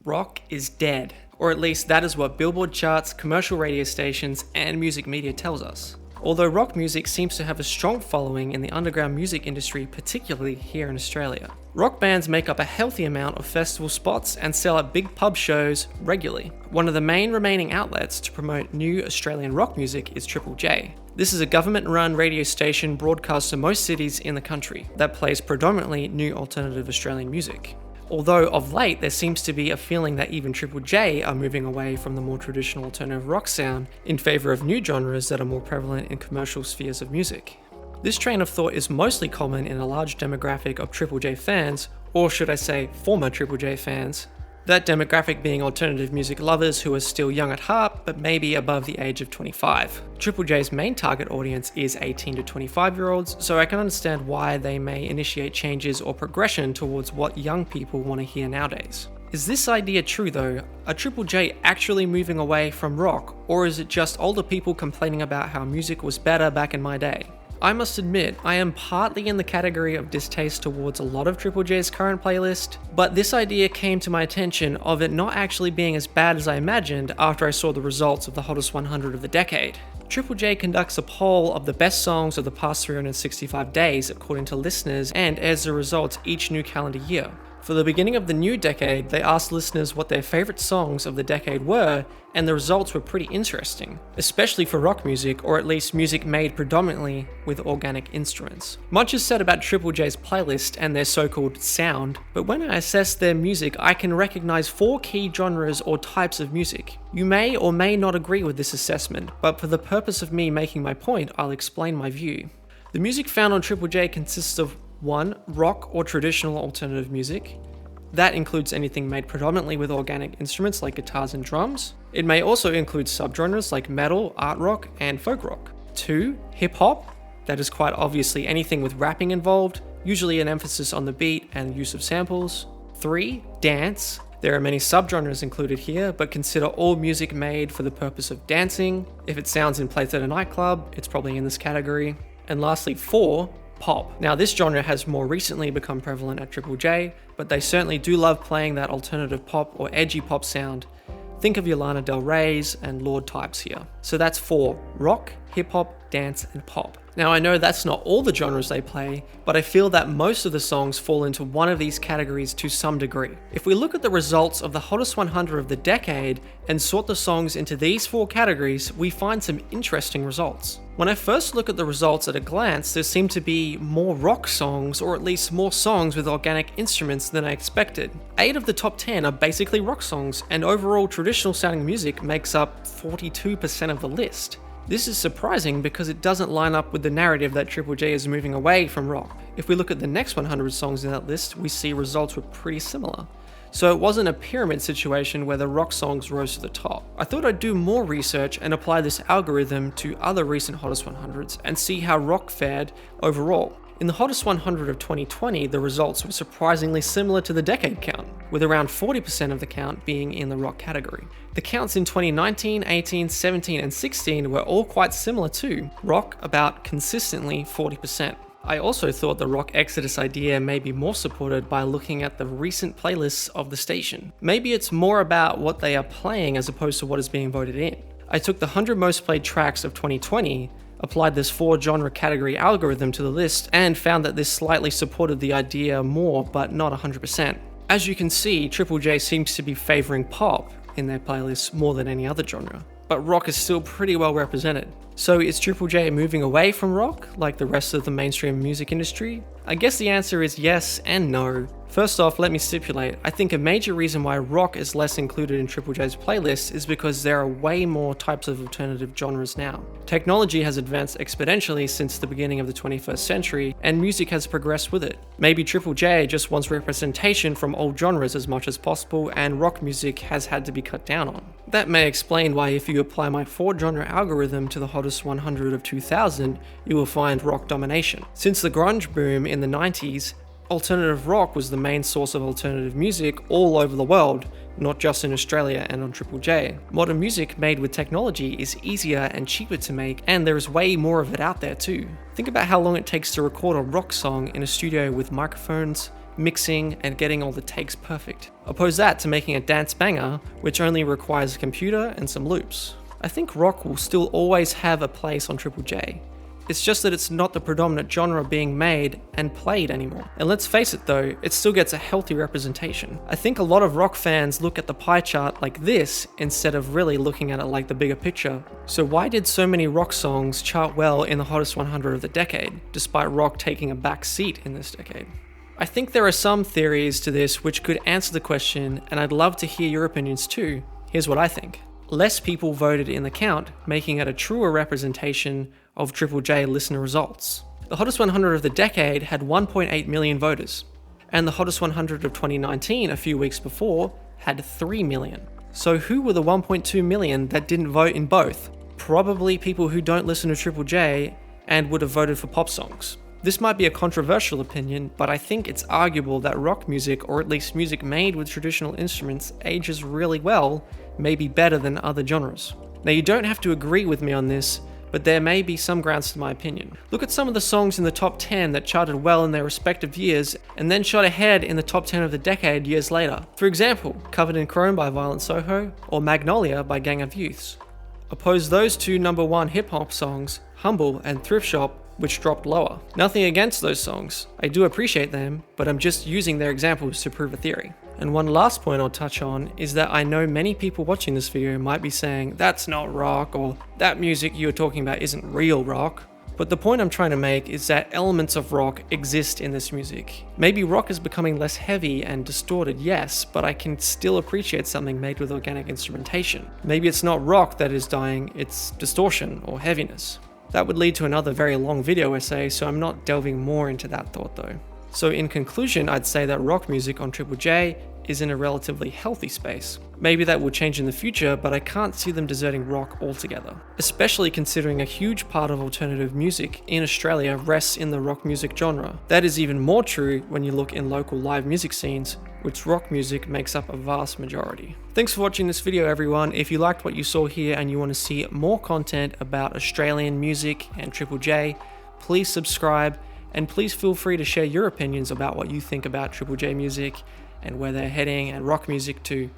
Rock is dead, or at least that is what Billboard charts, commercial radio stations, and music media tells us. Although rock music seems to have a strong following in the underground music industry, particularly here in Australia. Rock bands make up a healthy amount of festival spots and sell at big pub shows regularly. One of the main remaining outlets to promote new Australian rock music is Triple J. This is a government-run radio station broadcast to most cities in the country that plays predominantly new alternative Australian music. Although of late there seems to be a feeling that even Triple J are moving away from the more traditional alternative rock sound in favour of new genres that are more prevalent in commercial spheres of music. This train of thought is mostly common in a large demographic of Triple J fans, or should I say former Triple J fans. That demographic being alternative music lovers who are still young at heart but maybe above the age of 25. Triple J's main target audience is 18 to 25 year olds, so I can understand why they may initiate changes or progression towards what young people want to hear nowadays. Is this idea true though? Are Triple J actually moving away from rock, or is it just older people complaining about how music was better back in my day? I must admit, I am partly in the category of distaste towards a lot of Triple J's current playlist, but this idea came to my attention of it not actually being as bad as I imagined after I saw the results of the Hottest 100 of the decade. Triple J conducts a poll of the best songs of the past 365 days according to listeners and airs the results each new calendar year. For the beginning of the new decade, they asked listeners what their favourite songs of the decade were, and the results were pretty interesting, especially for rock music, or at least music made predominantly with organic instruments. Much is said about Triple J's playlist and their so-called sound, but when I assess their music, I can recognise 4 key genres or types of music. You may or may not agree with this assessment, but for the purpose of me making my point, I'll explain my view. The music found on Triple J consists of 1. Rock or traditional alternative music. That includes anything made predominantly with organic instruments like guitars and drums. It may also include subgenres like metal, art rock, and folk rock. 2. Hip hop. That is quite obviously anything with rapping involved, usually an emphasis on the beat and use of samples. 3. Dance. There are many subgenres included here, but consider all music made for the purpose of dancing. If it sounds in place at a nightclub, it's probably in this category. And lastly, 4. Pop. Now this genre has more recently become prevalent at Triple J, but they certainly do love playing that alternative pop or edgy pop sound. Think of your Lana Del Rey's and Lorde types here. So that's 4. Rock, hip hop, dance, and pop. Now I know that's not all the genres they play, but I feel that most of the songs fall into one of these categories to some degree. If we look at the results of the Hottest 100 of the decade and sort the songs into these 4 categories, we find some interesting results. When I first look at the results at a glance, there seem to be more rock songs, or at least more songs with organic instruments than I expected. 8 of the top 10 are basically rock songs, and overall traditional sounding music makes up 42% of the list. This is surprising because it doesn't line up with the narrative that Triple J is moving away from rock. If we look at the next 100 songs in that list, we see results were pretty similar. So it wasn't a pyramid situation where the rock songs rose to the top. I thought I'd do more research and apply this algorithm to other recent Hottest 100s and see how rock fared overall. In the Hottest 100 of 2020, the results were surprisingly similar to the decade count, with around 40% of the count being in the rock category. The counts in 2019, 18, 17, and 16 were all quite similar too, rock about consistently 40%. I also thought the rock exodus idea may be more supported by looking at the recent playlists of the station. Maybe it's more about what they are playing as opposed to what is being voted in. I took the 100 most played tracks of 2020, applied this 4 genre category algorithm to the list, and found that this slightly supported the idea more, but not 100%. As you can see, Triple J seems to be favouring pop in their playlists more than any other genre, but rock is still pretty well represented. So is Triple J moving away from rock, like the rest of the mainstream music industry? I guess the answer is yes and no. First off, let me stipulate, I think a major reason why rock is less included in Triple J's playlist is because there are way more types of alternative genres now. Technology has advanced exponentially since the beginning of the 21st century, and music has progressed with it. Maybe Triple J just wants representation from all genres as much as possible, and rock music has had to be cut down on. That may explain why if you apply my 4 genre algorithm to the Hottest 100 of 2000, you will find rock domination. Since the grunge boom in the 90s, alternative rock was the main source of alternative music all over the world, not just in Australia and on Triple J. Modern music made with technology is easier and cheaper to make, and there is way more of it out there too. Think about how long it takes to record a rock song in a studio with microphones, mixing, and getting all the takes perfect. Oppose that to making a dance banger, which only requires a computer and some loops. I think rock will still always have a place on Triple J. It's just that it's not the predominant genre being made and played anymore. And let's face it though, it still gets a healthy representation. I think a lot of rock fans look at the pie chart like this instead of really looking at it like the bigger picture. So why did so many rock songs chart well in the hottest 100 of the decade, despite rock taking a back seat in this decade? I think there are some theories to this which could answer the question, and I'd love to hear your opinions too. Here's what I think. Less people voted in the count, making it a truer representation of Triple J listener results. The hottest 100 of the decade had 1.8 million voters, and the hottest 100 of 2019 a few weeks before had 3 million. So who were the 1.2 million that didn't vote in both? Probably people who don't listen to Triple J and would have voted for pop songs. This might be a controversial opinion, but I think it's arguable that rock music, or at least music made with traditional instruments, ages really well, maybe better than other genres. Now you don't have to agree with me on this, but there may be some grounds to my opinion. Look at some of the songs in the top 10 that charted well in their respective years, and then shot ahead in the top 10 of the decade years later. For example, Covered in Chrome by Violent Soho, or Magnolia by Gang of Youths. Oppose those two #1 hip-hop songs, Humble and Thrift Shop, which dropped lower. Nothing against those songs, I do appreciate them, but I'm just using their examples to prove a theory. And one last point I'll touch on is that I know many people watching this video might be saying, that's not rock, or that music you're talking about isn't real rock. But the point I'm trying to make is that elements of rock exist in this music. Maybe rock is becoming less heavy and distorted, yes, but I can still appreciate something made with organic instrumentation. Maybe it's not rock that is dying, it's distortion or heaviness. That would lead to another very long video essay, so I'm not delving more into that thought though. So in conclusion, I'd say that rock music on Triple J is in a relatively healthy space. Maybe that will change in the future, but I can't see them deserting rock altogether. Especially considering a huge part of alternative music in Australia rests in the rock music genre. That is even more true when you look in local live music scenes, which rock music makes up a vast majority. Thanks for watching this video everyone. If you liked what you saw here and you want to see more content about Australian music and Triple J, please subscribe, and please feel free to share your opinions about what you think about Triple J music and where they're heading and rock music too.